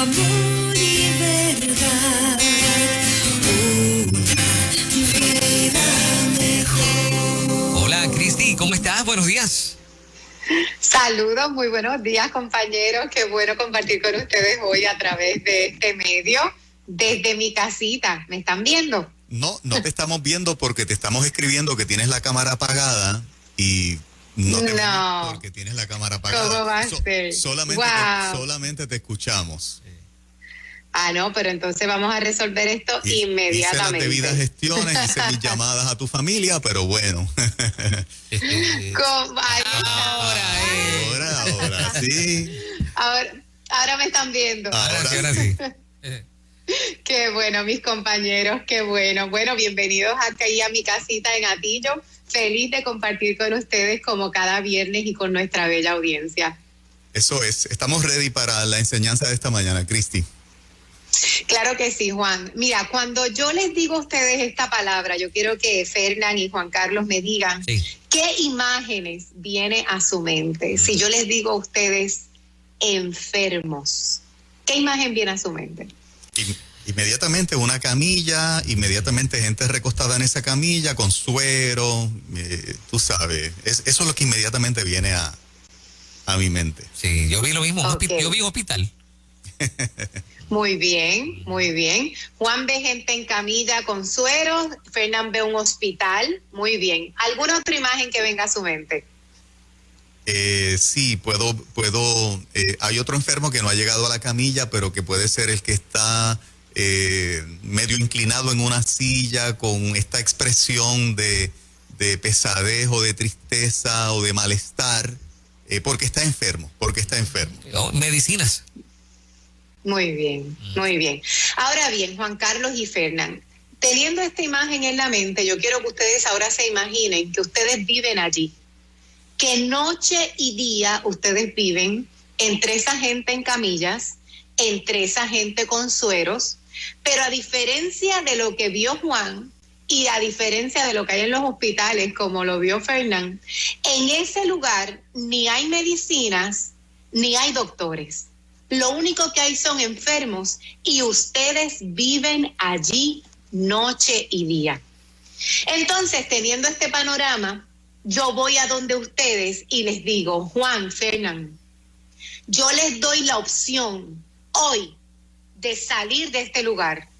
amor y verdad, una vida mejor. Hola, Cristi, ¿cómo estás? Buenos días. Saludos, muy buenos días, compañeros. Qué bueno compartir con ustedes hoy a través de este medio desde mi casita. ¿Me están viendo? No te estamos viendo porque te estamos escribiendo que tienes la cámara apagada y no te vemos porque tienes la cámara apagada. ¿Cómo va a ser? Solamente te escuchamos. No, pero entonces vamos a resolver esto inmediatamente. Hice las debidas gestiones, hice mis llamadas a tu familia, pero bueno. Ahora, sí. Ahora me están viendo. Ahora sí. Qué bueno, mis compañeros, qué bueno. Bueno, bienvenidos aquí a mi casita en Atillo. Feliz de compartir con ustedes como cada viernes y con nuestra bella audiencia. Eso es. Estamos ready para la enseñanza de esta mañana, Cristi. Claro que sí, Juan. Mira, cuando yo les digo a ustedes esta palabra, yo quiero que Fernán y Juan Carlos me digan qué imágenes viene a su mente. Si yo les digo a ustedes enfermos, ¿qué imagen viene a su mente? Inmediatamente una camilla, inmediatamente gente recostada en esa camilla con suero, tú sabes, eso es lo que inmediatamente viene a mi mente. Sí, yo vi lo mismo, yo vi un hospital. Muy bien, muy bien. Juan ve gente en camilla con sueros, Fernán ve un hospital, muy bien. ¿Alguna otra imagen que venga a su mente? Sí, puedo, hay otro enfermo que no ha llegado a la camilla, pero que puede ser el que está medio inclinado en una silla con esta expresión de pesadez o de tristeza o de malestar, porque está enfermo. Medicinas. Muy bien, muy bien. Ahora bien, Juan Carlos y Fernán, teniendo esta imagen en la mente, yo quiero que ustedes ahora se imaginen que ustedes viven allí, que noche y día ustedes viven entre esa gente en camillas, entre esa gente con sueros, pero a diferencia de lo que vio Juan y a diferencia de lo que hay en los hospitales, como lo vio Fernán, en ese lugar ni hay medicinas ni hay doctores. Lo único que hay son enfermos y ustedes viven allí noche y día. Entonces, teniendo este panorama, yo voy a donde ustedes y les digo, Juan, Fernán, yo les doy la opción hoy de salir de este lugar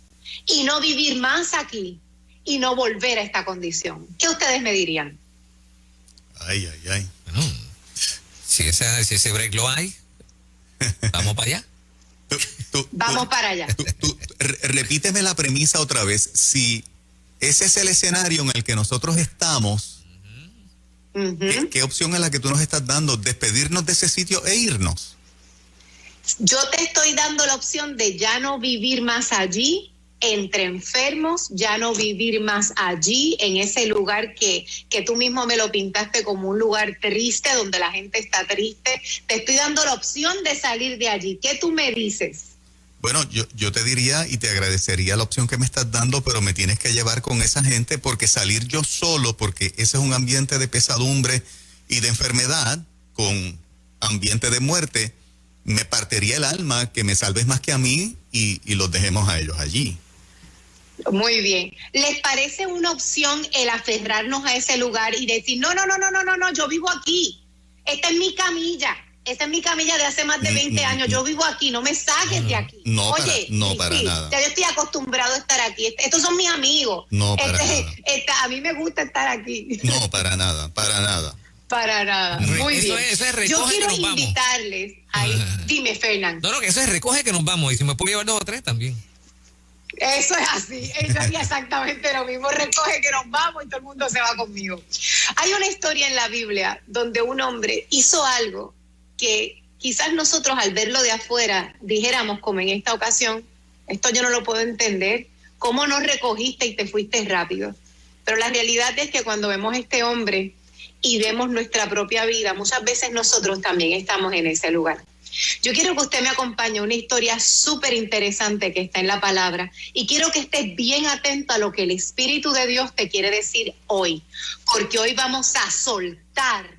y no vivir más aquí y no volver a esta condición. ¿Qué ustedes me dirían? Ay. Bueno, si ese break lo hay, vamos para allá. Vamos para allá. Repíteme la premisa otra vez. Si ese es el escenario en el que nosotros estamos, ¿qué opción es la que tú nos estás dando? ¿Despedirnos de ese sitio e irnos? Yo te estoy dando la opción de ya no vivir más allí, entre enfermos, ya no vivir más allí, en ese lugar que tú mismo me lo pintaste como un lugar triste, donde la gente está triste. Te estoy dando la opción de salir de allí. ¿Qué tú me dices? Bueno, yo te diría y te agradecería la opción que me estás dando, pero me tienes que llevar con esa gente, porque salir yo solo, porque ese es un ambiente de pesadumbre y de enfermedad, con ambiente de muerte, me partiría el alma que me salves más que a mí y los dejemos a ellos allí. Muy bien. ¿Les parece una opción el aferrarnos a ese lugar y decir, no, yo vivo aquí, esta es mi camilla de hace más de 20 años, yo vivo aquí, no me saques de aquí? Para nada. Ya yo estoy acostumbrado a estar aquí, estos son mis amigos. No, para nada. A mí me gusta estar aquí. No, para nada. Para nada. Muy bien. Eso es recoge. Yo quiero que nos invitarles a... Dime, Fernán. No, que eso es recoge que nos vamos, y si me puedo llevar 2 o 3 también. Eso es así, eso es exactamente lo mismo, recoge que nos vamos y todo el mundo se va conmigo. Hay una historia en la Biblia donde un hombre hizo algo que quizás nosotros al verlo de afuera dijéramos, como en esta ocasión, esto yo no lo puedo entender, ¿cómo no recogiste y te fuiste rápido? Pero la realidad es que cuando vemos a este hombre y vemos nuestra propia vida, muchas veces nosotros también estamos en ese lugar. Yo quiero que usted me acompañe a una historia súper interesante que está en la palabra y quiero que estés bien atento a lo que el Espíritu de Dios te quiere decir hoy, porque hoy vamos a soltar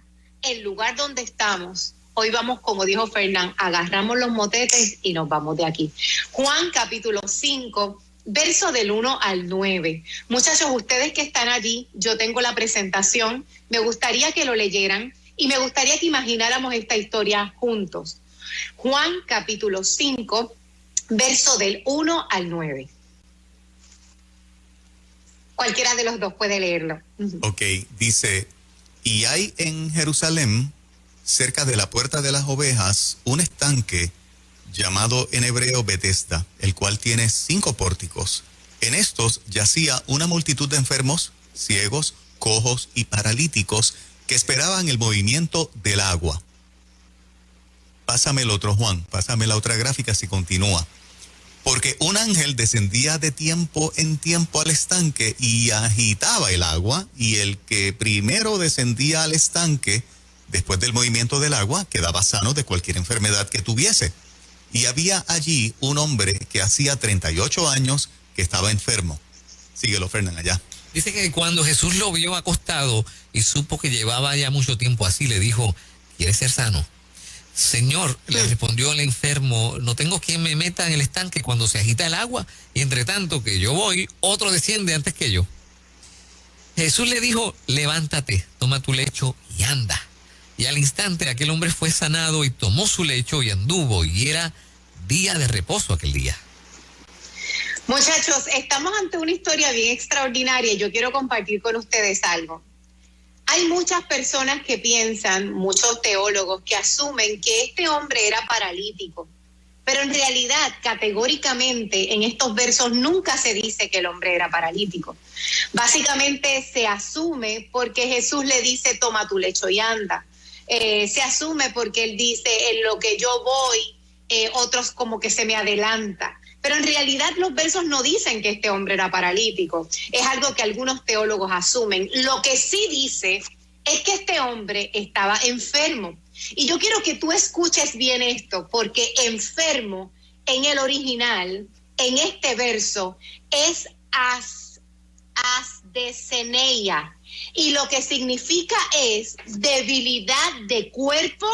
el lugar donde estamos Hoy vamos, como dijo Fernán, agarramos los motetes y nos vamos de aquí. Juan capítulo 5, verso del 1 al 9. Muchachos, ustedes que están allí, yo tengo la presentación, me gustaría que lo leyeran y me gustaría que imagináramos esta historia juntos. Juan capítulo 5, verso del 1 al 9. Cualquiera de los dos puede leerlo. Ok, dice, y hay en Jerusalén, cerca de la puerta de las ovejas, un estanque llamado en hebreo Betesda, el cual tiene 5 pórticos. En estos yacía una multitud de enfermos, ciegos, cojos y paralíticos que esperaban el movimiento del agua. Pásame el otro, Juan, pásame la otra gráfica si continúa. Porque un ángel descendía de tiempo en tiempo al estanque y agitaba el agua, y el que primero descendía al estanque, después del movimiento del agua, quedaba sano de cualquier enfermedad que tuviese. Y había allí un hombre que hacía 38 años que estaba enfermo. Síguelo, Fernán, allá. Dice que cuando Jesús lo vio acostado y supo que llevaba ya mucho tiempo así, le dijo, ¿quieres ser sano? Señor, le respondió el enfermo, no tengo quien me meta en el estanque cuando se agita el agua, y entre tanto que yo voy, otro desciende antes que yo. Jesús le dijo, levántate, toma tu lecho y anda. Y al instante aquel hombre fue sanado y tomó su lecho y anduvo, y era día de reposo aquel día. Muchachos, estamos ante una historia bien extraordinaria y yo quiero compartir con ustedes algo. Hay muchas personas que piensan, muchos teólogos, que asumen que este hombre era paralítico. Pero en realidad, categóricamente, en estos versos nunca se dice que el hombre era paralítico. Básicamente se asume porque Jesús le dice, toma tu lecho y anda. Se asume porque él dice, en lo que yo voy, otros como que se me adelanta. Pero en realidad los versos no dicen que este hombre era paralítico. Es algo que algunos teólogos asumen. Lo que sí dice es que este hombre estaba enfermo. Y yo quiero que tú escuches bien esto, porque enfermo en el original, en este verso, es asdeseneia. Y lo que significa es debilidad de cuerpo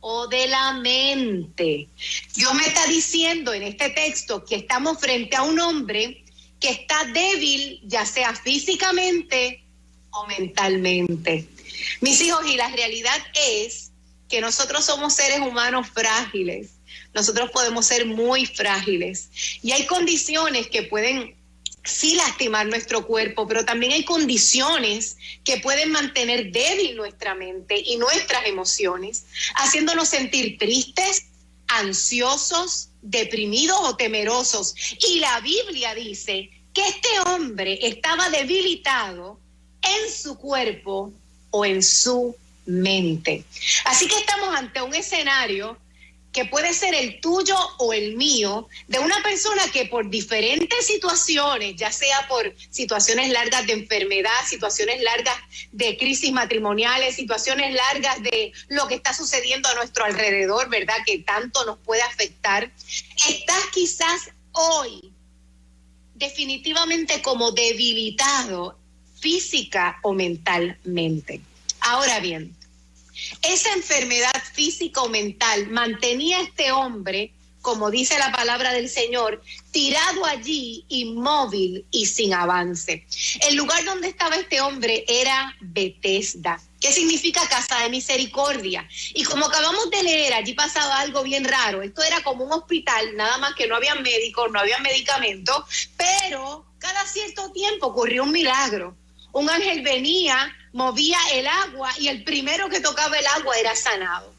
o de la mente. Dios me está diciendo en este texto que estamos frente a un hombre que está débil, ya sea físicamente o mentalmente. Mis hijos, y la realidad es que nosotros somos seres humanos frágiles. Nosotros podemos ser muy frágiles. Y hay condiciones que pueden sí lastimar nuestro cuerpo, pero también hay condiciones que pueden mantener débil nuestra mente y nuestras emociones, haciéndonos sentir tristes, ansiosos, deprimidos o temerosos. Y la Biblia dice que este hombre estaba debilitado en su cuerpo o en su mente. Así que estamos ante un escenario que puede ser el tuyo o el mío, de una persona que por diferentes situaciones, ya sea por situaciones largas de enfermedad, situaciones largas de crisis matrimoniales, situaciones largas de lo que está sucediendo a nuestro alrededor, ¿verdad?, que tanto nos puede afectar, estás quizás hoy definitivamente como debilitado física o mentalmente. Ahora bien, esa enfermedad física o mental mantenía a este hombre, como dice la palabra del Señor, tirado allí, inmóvil y sin avance. El lugar donde estaba este hombre era Betesda, que significa casa de misericordia. Y como acabamos de leer, allí pasaba algo bien raro. Esto era como un hospital, nada más que no había médicos, no había medicamentos, pero cada cierto tiempo ocurrió un milagro. Un ángel venía, movía el agua y el primero que tocaba el agua era sanado.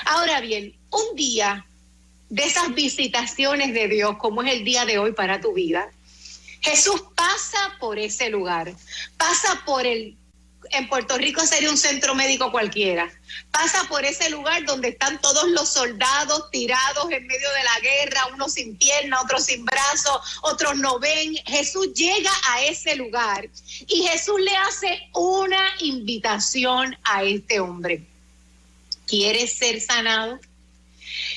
Ahora bien, un día de esas visitaciones de Dios, como es el día de hoy para tu vida, Jesús pasa por ese lugar, pasa por en Puerto Rico sería un centro médico cualquiera, pasa por ese lugar donde están todos los soldados tirados en medio de la guerra, unos sin pierna, otros sin brazos, otros no ven. Jesús llega a ese lugar y Jesús le hace una invitación a este hombre. ¿Quieres ser sanado?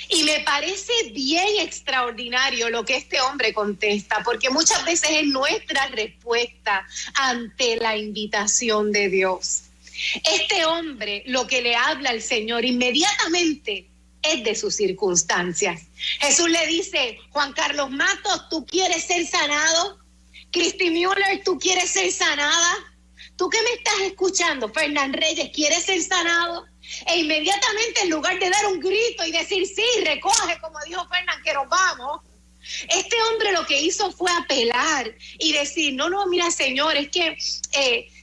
Y me parece bien extraordinario lo que este hombre contesta, porque muchas veces es nuestra respuesta ante la invitación de Dios. Este hombre lo que le habla al Señor inmediatamente es de sus circunstancias. Jesús le dice, Juan Carlos Matos, ¿tú quieres ser sanado? Cristi Müller, ¿tú quieres ser sanada? ¿Tú que me estás escuchando, Fernán Reyes, quieres ser sanado? E inmediatamente, en lugar de dar un grito y decir, sí, recoge, como dijo Fernán, que nos vamos, este hombre lo que hizo fue apelar y decir, no, mira, Señor, es que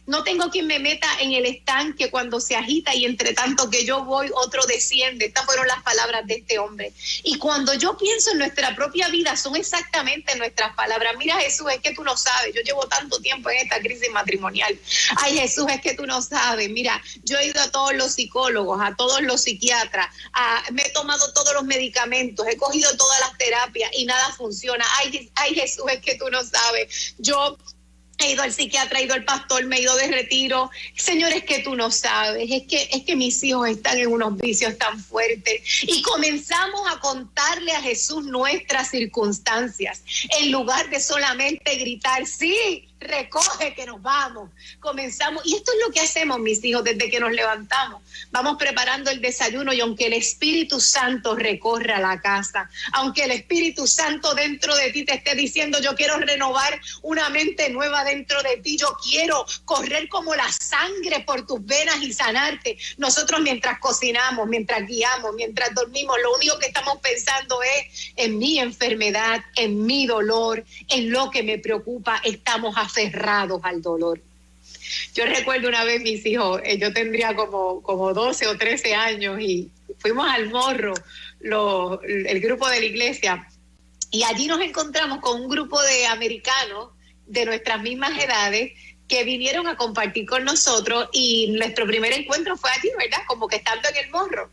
no tengo quien me meta en el estanque cuando se agita y entre tanto que yo voy, otro desciende. Estas fueron las palabras de este hombre. Y cuando yo pienso en nuestra propia vida, son exactamente nuestras palabras. Mira, Jesús, es que tú no sabes, yo llevo tanto tiempo en esta crisis matrimonial. Ay, Jesús, es que tú no sabes. Mira, yo he ido a todos los psicólogos, a todos los psiquiatras, me he tomado todos los medicamentos, he cogido todas las terapias y nada funciona. Ay, Jesús, es que tú no sabes. Yo he ido al psiquiatra, he ido al pastor, me he ido de retiro. Señor, es que tú no sabes, es que mis hijos están en unos vicios tan fuertes. Y comenzamos a contarle a Jesús nuestras circunstancias, en lugar de solamente gritar, sí, recoge que nos vamos. Comenzamos, y esto es lo que hacemos, mis hijos, desde que nos levantamos. Vamos preparando el desayuno y aunque el Espíritu Santo recorra la casa, aunque el Espíritu Santo dentro de ti te esté diciendo, yo quiero renovar una mente nueva dentro de ti, yo quiero correr como la sangre por tus venas y sanarte. Nosotros mientras cocinamos, mientras guiamos, mientras dormimos, lo único que estamos pensando es en mi enfermedad, en mi dolor, en lo que me preocupa. Estamos aferrados al dolor. Yo recuerdo una vez mis hijos, yo tendría como 12 o 13 años y fuimos al Morro, el grupo de la iglesia, y allí nos encontramos con un grupo de americanos de nuestras mismas edades que vinieron a compartir con nosotros y nuestro primer encuentro fue allí, ¿verdad? Como que estando en el Morro.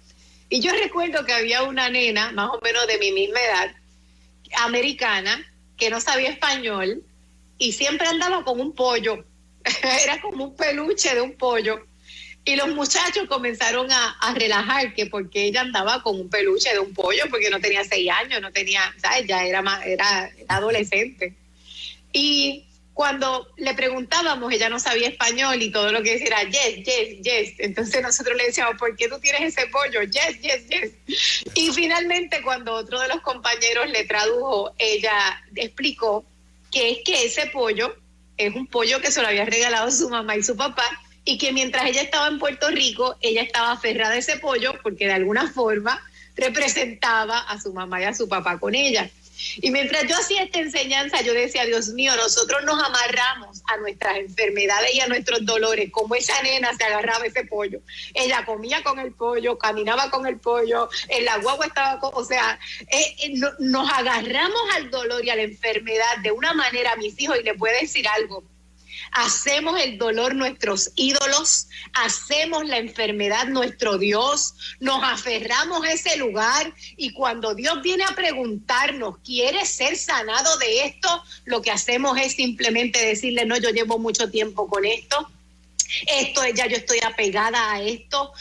Y yo recuerdo que había una nena, más o menos de mi misma edad, americana, que no sabía español y siempre andaba con un pollo. Era como un peluche de un pollo. Y los muchachos comenzaron a relajar que porque ella andaba con un peluche de un pollo, porque no tenía 6 años, no tenía, ¿sabes? Ya era adolescente. Y cuando le preguntábamos, ella no sabía español y todo lo que decía era yes. Entonces nosotros le decíamos, ¿por qué tú tienes ese pollo? Yes. Y finalmente, cuando otro de los compañeros le tradujo, ella explicó que es que ese pollo es un pollo que se lo había regalado su mamá y su papá, y que mientras ella estaba en Puerto Rico, ella estaba aferrada a ese pollo porque de alguna forma representaba a su mamá y a su papá con ella. Y mientras yo hacía esta enseñanza, yo decía, Dios mío, nosotros nos amarramos a nuestras enfermedades y a nuestros dolores, como esa nena se agarraba a ese pollo. Ella comía con el pollo, caminaba con el pollo, en la guagua estaba con, nos agarramos al dolor y a la enfermedad de una manera, mis hijos, y les voy a decir algo. Hacemos el dolor nuestros ídolos, hacemos la enfermedad nuestro Dios, nos aferramos a ese lugar y cuando Dios viene a preguntarnos, ¿quieres ser sanado de esto? Lo que hacemos es simplemente decirle, no, yo llevo mucho tiempo con esto. Ya yo estoy apegada a esto,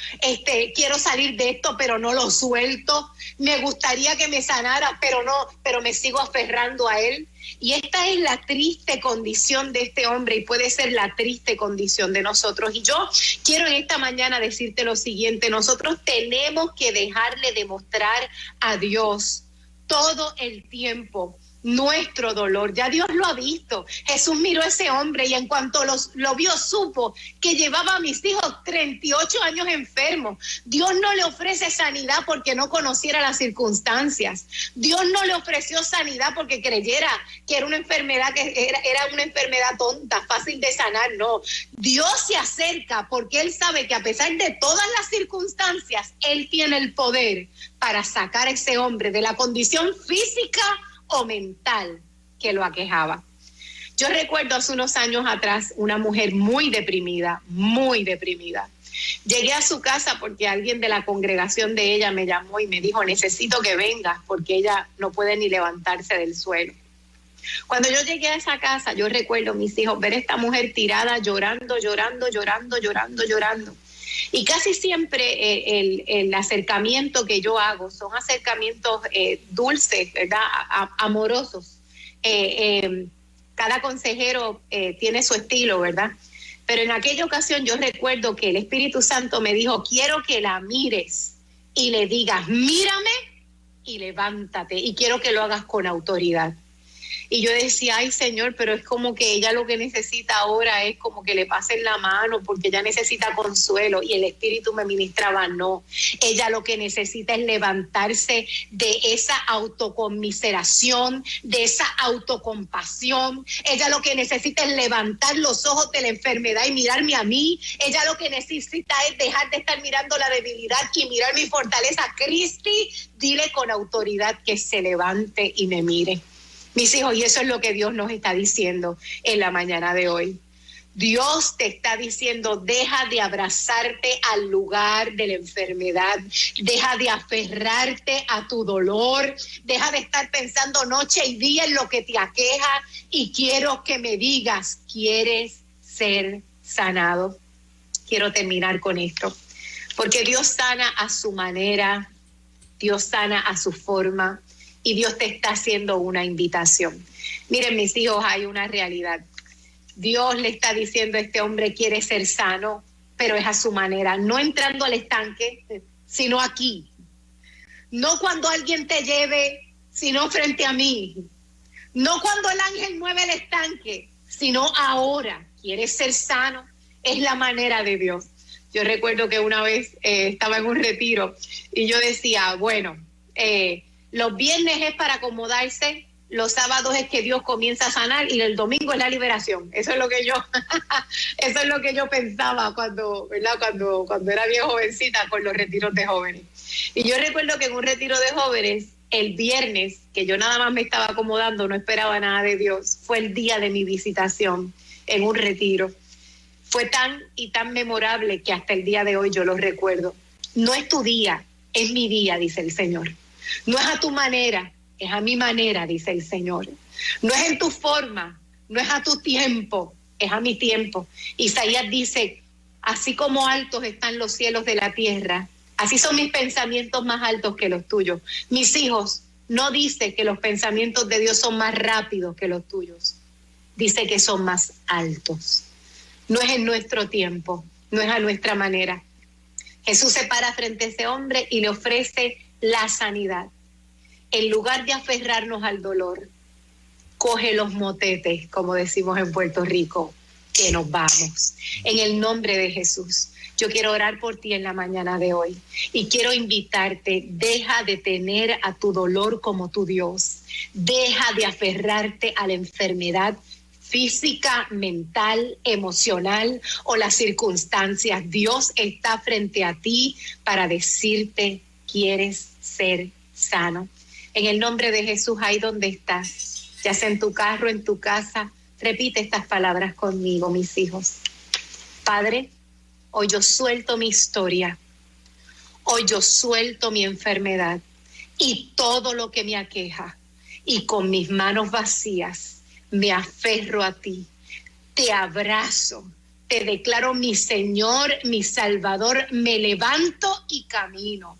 quiero salir de esto, pero no lo suelto. Me gustaría que me sanara, pero me sigo aferrando a él. Y esta es la triste condición de este hombre y puede ser la triste condición de nosotros. Y yo quiero en esta mañana decirte lo siguiente: nosotros tenemos que dejarle demostrar a Dios todo el tiempo nuestro dolor. Ya Dios lo ha visto. Jesús miró a ese hombre y en cuanto lo vio, supo que llevaba a mis hijos 38 años enfermos. Dios no le ofrece sanidad porque no conociera las circunstancias. Dios no le ofreció sanidad porque creyera que era una enfermedad era una enfermedad tonta, fácil de sanar. No. Dios se acerca porque Él sabe que a pesar de todas las circunstancias, Él tiene el poder para sacar a ese hombre de la condición física o mental que lo aquejaba. Yo recuerdo hace unos años atrás una mujer muy deprimida. Llegué a su casa porque alguien de la congregación de ella me llamó y me dijo, necesito que vengas porque ella no puede ni levantarse del suelo. Cuando yo llegué a esa casa, yo recuerdo, mis hijos, ver a esta mujer tirada, llorando. Y casi siempre el acercamiento que yo hago son acercamientos dulces, ¿verdad? Amorosos. Cada consejero tiene su estilo, ¿verdad? Pero en aquella ocasión yo recuerdo que el Espíritu Santo me dijo, quiero que la mires y le digas, mírame y levántate, y quiero que lo hagas con autoridad. Y yo decía, ay Señor, pero es como que ella lo que necesita ahora es como que le pasen la mano porque ella necesita consuelo. Y el Espíritu me ministraba, no. Ella lo que necesita es levantarse de esa autoconmiseración, de esa autocompasión. Ella lo que necesita es levantar los ojos de la enfermedad y mirarme a mí. Ella lo que necesita es dejar de estar mirando la debilidad y mirar mi fortaleza. Cristi, dile con autoridad que se levante y me mire. Mis hijos, y eso es lo que Dios nos está diciendo en la mañana de hoy. Dios te está diciendo, deja de abrazarte al lugar de la enfermedad, deja de aferrarte a tu dolor, deja de estar pensando noche y día en lo que te aqueja, y quiero que me digas, ¿quieres ser sanado? Quiero terminar con esto, porque Dios sana a su manera, Dios sana a su forma, y Dios te está haciendo una invitación. Miren, mis hijos, hay una realidad. Dios le está diciendo a este hombre, quiere ser sano, pero es a su manera, no entrando al estanque, sino aquí. No cuando alguien te lleve, sino frente a mí. No cuando el ángel mueve el estanque, sino ahora. Quiere ser sano, es la manera de Dios. Yo recuerdo que una vez estaba en un retiro y yo decía, bueno, los viernes es para acomodarse, los sábados es que Dios comienza a sanar y el domingo es la liberación. Eso es lo que yo pensaba cuando era bien jovencita con los retiros de jóvenes. Y yo recuerdo que en un retiro de jóvenes, el viernes, que yo nada más me estaba acomodando, no esperaba nada de Dios, fue el día de mi visitación en un retiro. Fue tan y tan memorable que hasta el día de hoy yo lo recuerdo. No es tu día, es mi día, dice el Señor. No es a tu manera, es a mi manera, dice el Señor. No es en tu forma, no es a tu tiempo, es a mi tiempo. Isaías dice, así como altos están los cielos de la tierra, así son mis pensamientos más altos que los tuyos. Mis hijos, no dice que los pensamientos de Dios son más rápidos que los tuyos. Dice que son más altos. No es en nuestro tiempo, no es a nuestra manera. Jesús se para frente a ese hombre y le ofrece la sanidad. En lugar de aferrarnos al dolor, coge los motetes, como decimos en Puerto Rico, que nos vamos. En el nombre de Jesús, yo quiero orar por ti en la mañana de hoy y quiero invitarte, deja de tener a tu dolor como tu Dios. Deja de aferrarte a la enfermedad física, mental, emocional o las circunstancias. Dios está frente a ti para decirte, ¿quieres ser sano? En el nombre de Jesús, ahí donde estás, ya sea en tu carro, en tu casa, repite estas palabras conmigo, mis hijos. Padre, hoy yo suelto mi historia, hoy yo suelto mi enfermedad y todo lo que me aqueja, y con mis manos vacías me aferro a ti, te abrazo, te declaro mi Señor, mi Salvador, me levanto y camino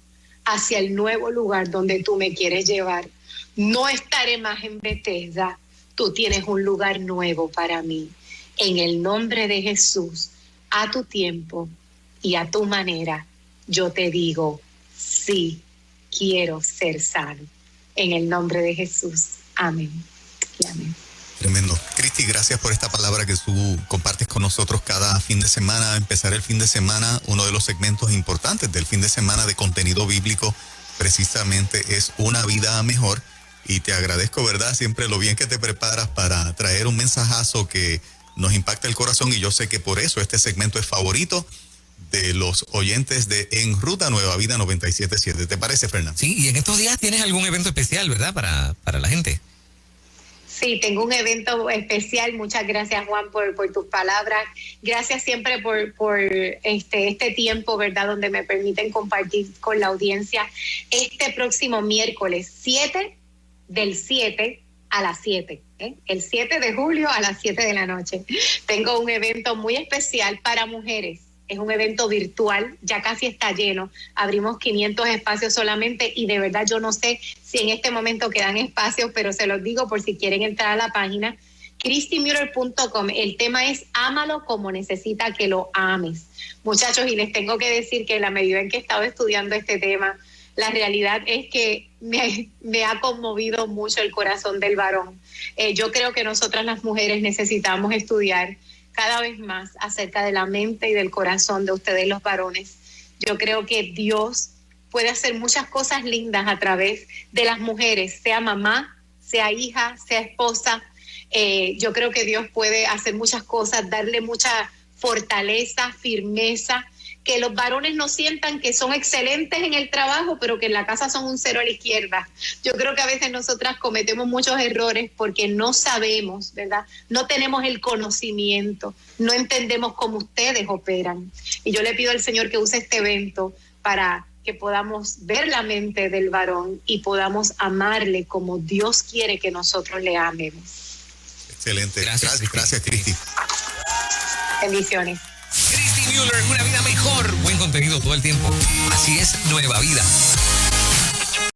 hacia el nuevo lugar donde tú me quieres llevar. No estaré más en Bethesda, tú tienes un lugar nuevo para mí. En el nombre de Jesús, a tu tiempo y a tu manera, yo te digo, sí, quiero ser sano. En el nombre de Jesús, amén y amén. Tremendo. Cristi, gracias por esta palabra que tú compartes con nosotros cada fin de semana. Empezar el fin de semana, uno de los segmentos importantes del fin de semana de contenido bíblico, precisamente es Una Vida Mejor. Y te agradezco, ¿verdad? Siempre lo bien que te preparas para traer un mensajazo que nos impacta el corazón, y yo sé que por eso este segmento es favorito de los oyentes de En Ruta Nueva Vida 97.7. ¿Te parece, Fernando? Sí, y en estos días tienes algún evento especial, ¿verdad? Para la gente. Sí, tengo un evento especial. Muchas gracias, Juan, por tus palabras. Gracias siempre por este tiempo, ¿verdad?, donde me permiten compartir con la audiencia. Este próximo miércoles 7 del 7 a las 7, el 7 de julio a las 7 de la noche. Tengo un evento muy especial para mujeres. Es un evento virtual, ya casi está lleno. Abrimos 500 espacios solamente y de verdad yo no sé si en este momento quedan espacios, pero se los digo por si quieren entrar a la página, ChristyMuller.com. El tema es ámalo como necesita que lo ames. Muchachos, y les tengo que decir que en la medida en que he estado estudiando este tema, la realidad es que me ha conmovido mucho el corazón del varón. Yo creo que nosotras las mujeres necesitamos estudiar cada vez más acerca de la mente y del corazón de ustedes los varones. Yo creo que Dios puede hacer muchas cosas lindas a través de las mujeres, sea mamá, sea hija, sea esposa. Yo creo que Dios puede hacer muchas cosas, darle mucha fortaleza, firmeza, que los varones no sientan que son excelentes en el trabajo, pero que en la casa son un cero a la izquierda. Yo creo que a veces nosotras cometemos muchos errores porque no sabemos, ¿verdad? No tenemos el conocimiento, no entendemos cómo ustedes operan. Y yo le pido al Señor que use este evento para que podamos ver la mente del varón y podamos amarle como Dios quiere que nosotros le amemos. Excelente. Gracias, Cristi. Bendiciones. Christy Muller, una vida mejor. Buen contenido todo el tiempo. Así es, Nueva Vida.